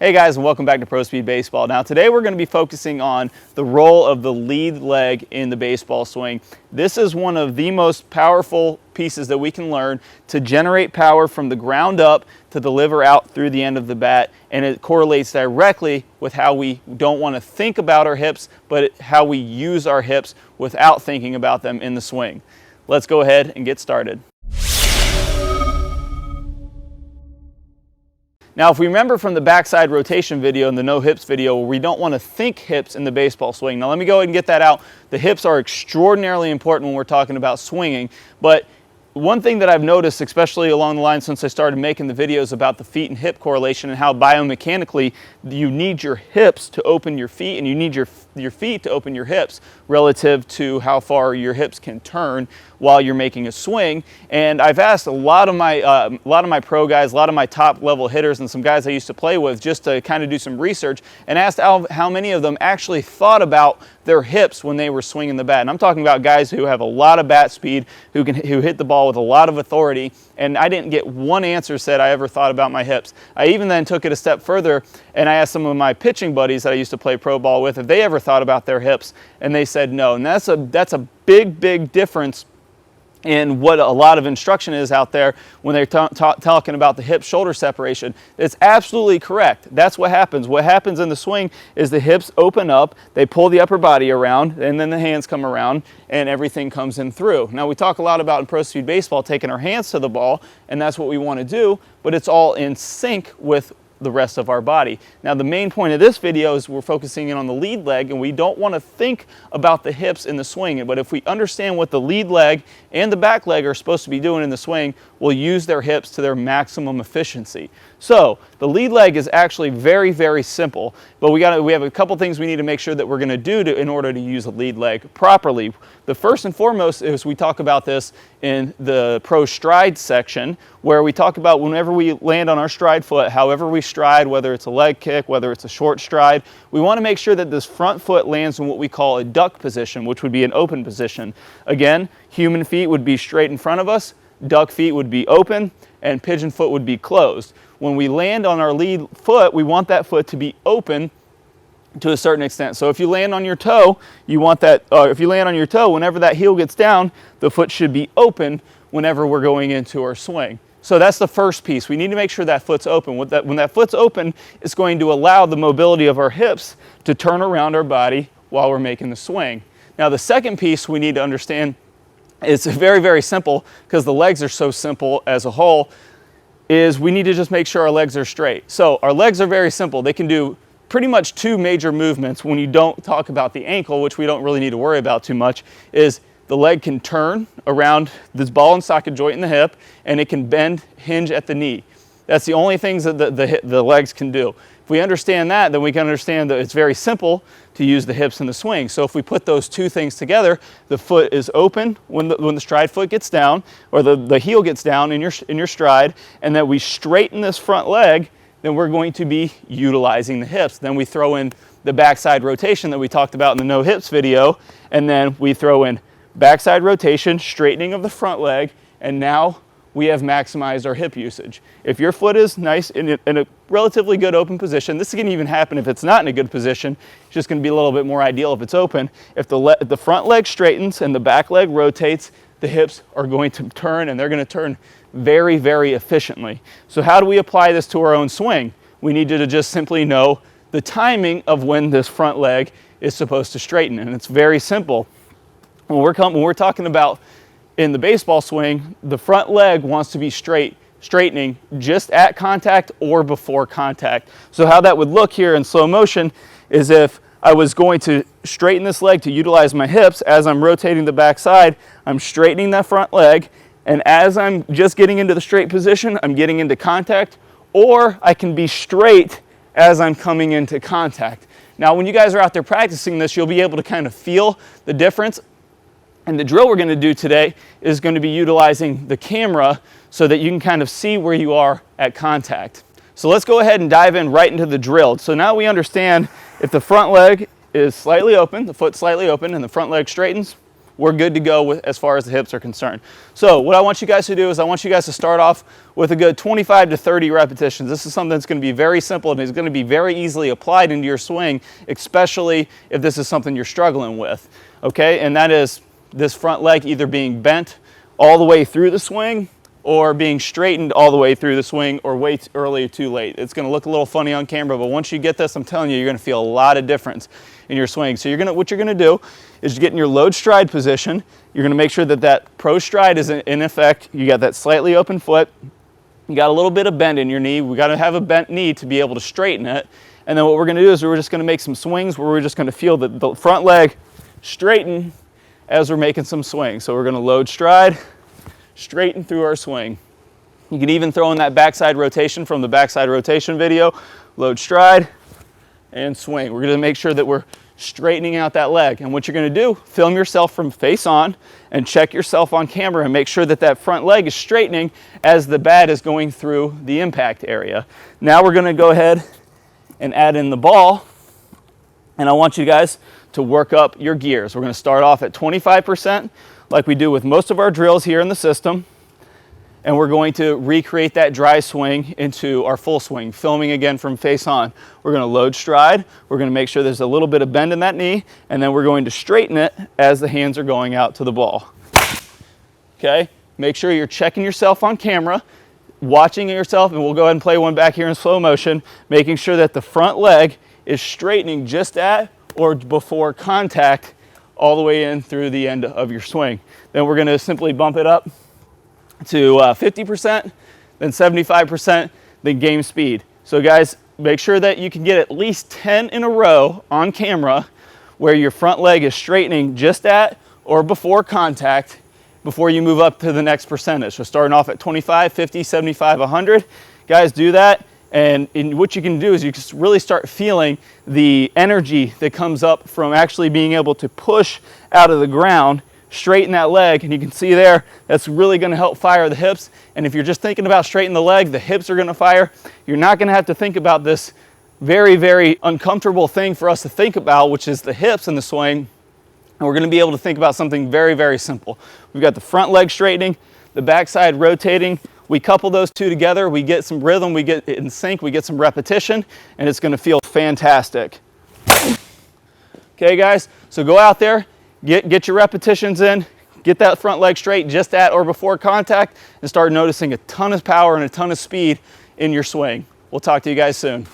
Hey guys, and welcome back to Pro Speed Baseball. Now today we're going to be focusing on the role of the lead leg in the baseball swing. This is one of the most powerful pieces that we can learn to generate power from the ground up to deliver out through the end of the bat, and it correlates directly with how we don't want to think about our hips, but how we use our hips without thinking about them in the swing. Let's go ahead and get started. Now, if we remember from the backside rotation video and the no hips video, we don't want to think hips in the baseball swing. Now, let me go ahead and get that out. The hips are extraordinarily important when we're talking about swinging, but one thing that I've noticed, especially along the line since I started making the videos about the feet and hip correlation and how biomechanically you need your hips to open your feet and you need your feet to open your hips relative to how far your hips can turn while you're making a swing. And I've asked a lot of my pro guys, a lot of my top level hitters and some guys I used to play with just to kind of do some research and asked how many of them actually thought about their hips when they were swinging the bat. And I'm talking about guys who have a lot of bat speed, who hit the ball with a lot of authority, and I didn't get one answer said I ever thought about my hips. I even then took it a step further and I asked some of my pitching buddies that I used to play pro ball with if they ever thought about their hips, and they said no. And that's a big difference in what a lot of instruction is out there when they're talking about the hip-shoulder separation. It's absolutely correct. That's what happens. What happens in the swing is the hips open up, they pull the upper body around, and then the hands come around, and everything comes in through. Now, we talk a lot about in Pro Speed Baseball taking our hands to the ball, and that's what we want to do, but it's all in sync with the rest of our body. Now, the main point of this video is we're focusing in on the lead leg, and we don't want to think about the hips in the swing. But if we understand what the lead leg and the back leg are supposed to be doing in the swing, we'll use their hips to their maximum efficiency. So the lead leg is actually very simple, but we have a couple things we need to make sure that we're going to do in order to use a lead leg properly. The first and foremost is we talk about this in the pro stride section, where we talk about whenever we land on our stride foot, however we stride, whether it's a leg kick, whether it's a short stride, we want to make sure that this front foot lands in what we call a duck position, which would be an open position. Again, human feet would be straight in front of us, duck feet would be open, and pigeon foot would be closed. When we land on our lead foot, we want that foot to be open to a certain extent. So if you land on your toe, you want that, if you land on your toe, whenever that heel gets down, the foot should be open whenever we're going into our swing. So that's the first piece. We need to make sure that foot's open. When that foot's open, it's going to allow the mobility of our hips to turn around our body while we're making the swing. Now, the second piece we need to understand is very simple, because the legs are so simple as a whole, is we need to just make sure our legs are straight. So our legs are very simple. They can do pretty much two major movements when you don't talk about the ankle, which we don't really need to worry about too much, is the leg can turn around this ball and socket joint in the hip, and it can bend, hinge at the knee. That's the only things that the legs can do. If we understand that, then we can understand that it's very simple to use the hips in the swing. So if we put those two things together, the foot is open when the stride foot gets down, or the heel gets down in your stride, and then we straighten this front leg, then we're going to be utilizing the hips. Then we throw in the backside rotation that we talked about in the no hips video, and then we throw in backside rotation, straightening of the front leg, and now we have maximized our hip usage. If your foot is nice in a relatively good open position, this can even happen if it's not in a good position. It's just going to be a little bit more ideal if it's open. If the front leg straightens and the back leg rotates, the hips are going to turn, and they're going to turn very efficiently. So how do we apply this to our own swing? We need to just simply know the timing of when this front leg is supposed to straighten, and it's very simple. When we're talking about in the baseball swing, the front leg wants to be straightening just at contact or before contact. So how that would look here in slow motion is if I was going to straighten this leg to utilize my hips, as I'm rotating the back side, I'm straightening that front leg, and as I'm just getting into the straight position, I'm getting into contact, or I can be straight as I'm coming into contact. Now, when you guys are out there practicing this, you'll be able to kind of feel the difference. And the drill we're going to do today is going to be utilizing the camera so that you can kind of see where you are at contact. So let's go ahead and dive in right into the drill. So now we understand if the front leg is slightly open, the foot slightly open, and the front leg straightens, we're good to go with, as far as the hips are concerned. So what I want you guys to do is I want you guys to start off with a good 25 to 30 repetitions. This is something that's going to be very simple and is going to be very easily applied into your swing, especially if this is something you're struggling with. Okay, and that is this front leg either being bent all the way through the swing or being straightened all the way through the swing, or way too early or too late. It's going to look a little funny on camera, but once you get this, I'm telling you, you're going to feel a lot of difference in your swing. So what you're going to do is get in your load stride position. You're going to make sure that that pro stride is in effect. You got that slightly open foot. You got a little bit of bend in your knee. We got to have a bent knee to be able to straighten it. And then what we're going to do is we're just going to make some swings where we're just going to feel the front leg straighten as we're making some swings. So we're going to load stride, straighten through our swing. You can even throw in that backside rotation from the backside rotation video. Load stride and swing. We're going to make sure that we're straightening out that leg. And what you're going to do, film yourself from face on and check yourself on camera and make sure that that front leg is straightening as the bat is going through the impact area. Now we're going to go ahead and add in the ball. And I want you guys to work up your gears. We're going to start off at 25%, like we do with most of our drills here in the system. And we're going to recreate that dry swing into our full swing, filming again from face on. We're going to load stride. We're going to make sure there's a little bit of bend in that knee, and then we're going to straighten it as the hands are going out to the ball. Okay? Make sure you're checking yourself on camera, watching yourself, and we'll go ahead and play one back here in slow motion, making sure that the front leg is straightening just at or before contact all the way in through the end of your swing. Then we're going to simply bump it up to 50%, then 75%, then game speed. So guys, make sure that you can get at least 10 in a row on camera where your front leg is straightening just at or before contact before you move up to the next percentage. So starting off at 25, 50, 75, 100. Guys, do that. And what you can do is you can really start feeling the energy that comes up from actually being able to push out of the ground, straighten that leg, and you can see there, that's really going to help fire the hips. And if you're just thinking about straightening the leg, the hips are going to fire. You're not going to have to think about this very, very uncomfortable thing for us to think about, which is the hips in the swing. And we're going to be able to think about something very, very simple. We've got the front leg straightening, the backside rotating. We couple those two together, we get some rhythm, we get in sync, we get some repetition, and it's going to feel fantastic. Okay guys, so go out there, get your repetitions in, get that front leg straight just at or before contact, and start noticing a ton of power and a ton of speed in your swing. We'll talk to you guys soon.